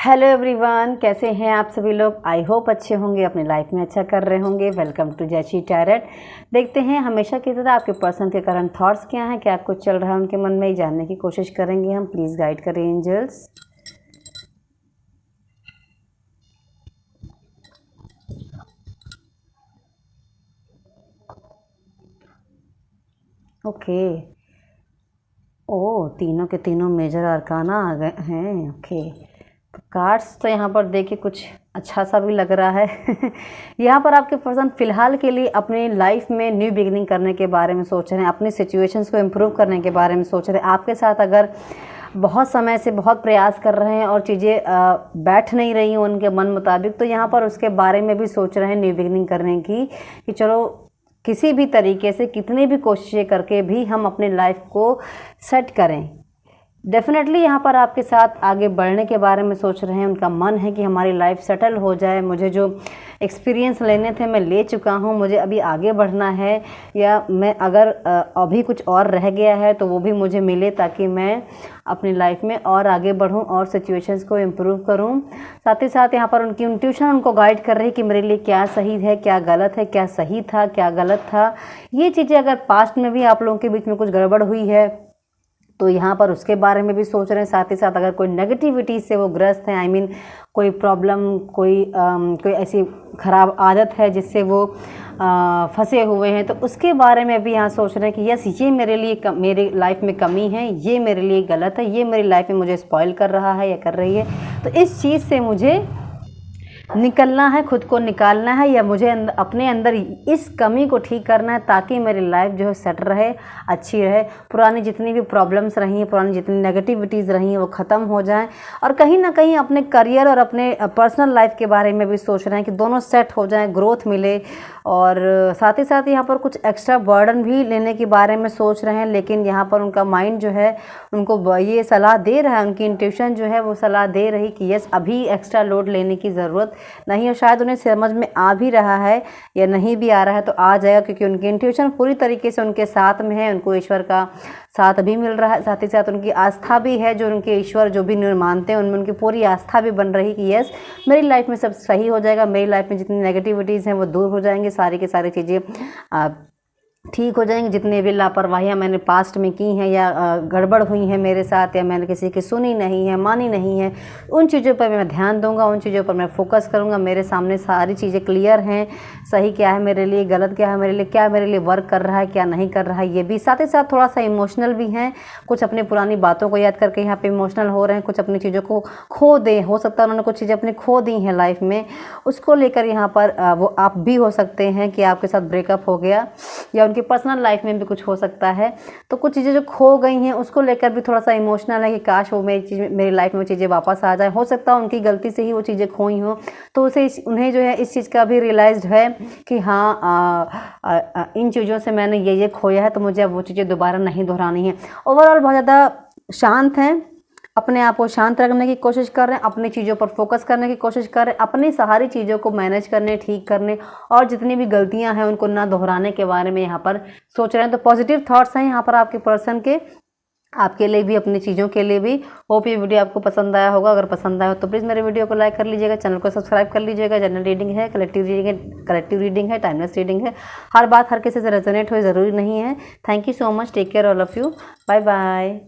Hello everyone, कैसे हैं आप सभी लोग। आई होप अच्छे होंगे, अपनी लाइफ में अच्छा कर रहे होंगे। वेलकम टू जैची टैरेट। देखते हैं हमेशा की तरह आपके पर्सन के करंट थॉट्स क्या हैं, क्या कुछ चल रहा है उनके मन में, ही जानने की कोशिश करेंगे हम। प्लीज़ गाइड करें एंजल्स। ओके। ओ, तीनों के तीनों मेजर अरकाना आ गए हैं। ओके, कार्ड्स तो यहाँ पर देखिए कुछ अच्छा सा भी लग रहा है। यहाँ पर आपके पर्सन फिलहाल के लिए अपनी लाइफ में न्यू बिगिनिंग करने के बारे में सोच रहे हैं, अपनी सिचुएशंस को इम्प्रूव करने के बारे में सोच रहे हैं। आपके साथ अगर बहुत समय से बहुत प्रयास कर रहे हैं और चीज़ें बैठ नहीं रही हैं उनके मन मुताबिक, तो यहाँ पर उसके बारे में भी सोच रहे हैं न्यू बिगिनिंग करने की, कि चलो किसी भी तरीके से कितनी भी कोशिशें करके भी हम अपनी लाइफ को सेट करें। डेफिनेटली यहाँ पर आपके साथ आगे बढ़ने के बारे में सोच रहे हैं। उनका मन है कि हमारी लाइफ सेटल हो जाए, मुझे जो एक्सपीरियंस लेने थे मैं ले चुका हूँ, मुझे अभी आगे बढ़ना है, या मैं अगर अभी कुछ और रह गया है तो वो भी मुझे मिले, ताकि मैं अपनी लाइफ में और आगे बढ़ूँ और सिचुएशंस को इम्प्रूव करूँ। साथ ही साथ यहाँ पर उनकी इंट्यूशन उनको गाइड कर रही है कि मेरे लिए क्या सही है, क्या गलत है, क्या सही था, क्या गलत था। ये चीज़ें अगर पास्ट में भी आप लोगों के बीच में कुछ गड़बड़ हुई है तो यहाँ पर उसके बारे में भी सोच रहे हैं। साथ ही साथ अगर कोई नेगेटिविटी से वो ग्रस्त हैं, आई मीन कोई प्रॉब्लम, कोई ऐसी ख़राब आदत है जिससे वो फंसे हुए हैं, तो उसके बारे में भी यहाँ सोच रहे हैं कि यस, ये मेरे लिए मेरी लाइफ में कमी है, ये मेरे लिए गलत है, ये मेरी लाइफ में मुझे स्पॉइल कर रहा है या कर रही है, तो इस चीज़ से मुझे निकलना है, खुद को निकालना है, या मुझे अपने अंदर इस कमी को ठीक करना है, ताकि मेरी लाइफ जो है सेट रहे, अच्छी रहे। पुरानी जितनी भी प्रॉब्लम्स रही हैं, पुरानी जितनी नेगेटिविटीज़ रही हैं, वो ख़त्म हो जाएं। और कहीं ना कहीं अपने करियर और अपने पर्सनल लाइफ के बारे में भी सोच रहे हैं कि दोनों सेट हो जाएं, ग्रोथ मिले। और साथ ही साथ यहाँ पर कुछ एक्स्ट्रा बर्डन भी लेने के बारे में सोच रहे हैं, लेकिन यहाँ पर उनका माइंड जो है उनको ये सलाह दे रहा है, उनकी इंट्यूशन जो है वो सलाह दे रही कि यस, अभी एक्स्ट्रा लोड लेने की ज़रूरत नहीं है। शायद उन्हें समझ में आ भी रहा है या नहीं भी आ रहा है, तो आ जाएगा, क्योंकि उनकी इंट्यूशन पूरी तरीके से उनके साथ में है। उनको ईश्वर का साथ भी मिल रहा है, साथ ही साथ उनकी आस्था भी है, जो उनके ईश्वर जो भी मानते हैं उनमें उनकी पूरी आस्था भी बन रही कि यस, मेरी लाइफ में सब सही हो जाएगा, मेरी लाइफ में जितनी नेगेटिविटीज़ हैं वो दूर हो जाएंगे, सारी की सारी चीज़ें ठीक हो जाएंगे। जितनी भी लापरवाहियाँ मैंने पास्ट में की हैं या गड़बड़ हुई हैं मेरे साथ, या मैंने किसी की सुनी नहीं है, मानी नहीं है, उन चीज़ों पर मैं ध्यान दूंगा, उन चीज़ों पर मैं फोकस करूंगा। मेरे सामने सारी चीज़ें क्लियर हैं, सही क्या है मेरे लिए, गलत क्या है मेरे लिए, क्या मेरे लिए वर्क कर रहा है, क्या नहीं कर रहा है, ये भी। साथ ही साथ थोड़ा सा इमोशनल भी हैं, कुछ अपनी पुरानी बातों को याद करके यहाँ पे इमोशनल हो रहे हैं, कुछ अपनी चीज़ों को खो दे, हो सकता है उन्होंने कुछ चीज़ें अपनी खो दी हैं लाइफ में, उसको लेकर यहाँ पर वो आप भी हो सकते हैं कि आपके साथ ब्रेकअप हो गया, या उनकी पर्सनल लाइफ में भी कुछ हो सकता है। तो कुछ चीज़ें जो खो गई हैं उसको लेकर भी थोड़ा सा इमोशनल है कि काश वो मेरी लाइफ में चीज़ें वापस आ जाए। हो सकता है उनकी गलती से ही वो चीज़ें खोई हों, तो उन्हें जो है इस चीज़ का भी रियलाइज्ड है कि हाँ, इन चीज़ों से मैंने ये खोया है, तो मुझे अब वो चीज़ें दोबारा नहीं दोहरानी है। ओवरऑल बहुत ज़्यादा शांत हैं, अपने आप को शांत रखने की कोशिश कर रहे हैं, अपनी चीज़ों पर फोकस करने की कोशिश कर रहे हैं, अपनी सारी चीज़ों को मैनेज करने, ठीक करने, और जितनी भी गलतियां हैं उनको ना दोहराने के बारे में यहाँ पर सोच रहे हैं। तो पॉजिटिव थॉट्स हैं यहाँ पर आपके पर्सन के, आपके लिए भी, अपनी चीज़ों के लिए भी। होप ये वीडियो आपको पसंद आया होगा। अगर पसंद आया हो तो प्लीज़ मेरे वीडियो को लाइक कर लीजिएगा, चैनल को सब्सक्राइब कर लीजिएगा। जनरल रीडिंग है, कलेक्टिव रीडिंग है, टाइमलेस रीडिंग है। हर बात हर किसी से रेजोनेट हो ज़रूरी नहीं है। Thank you so much, take care all of you, bye bye.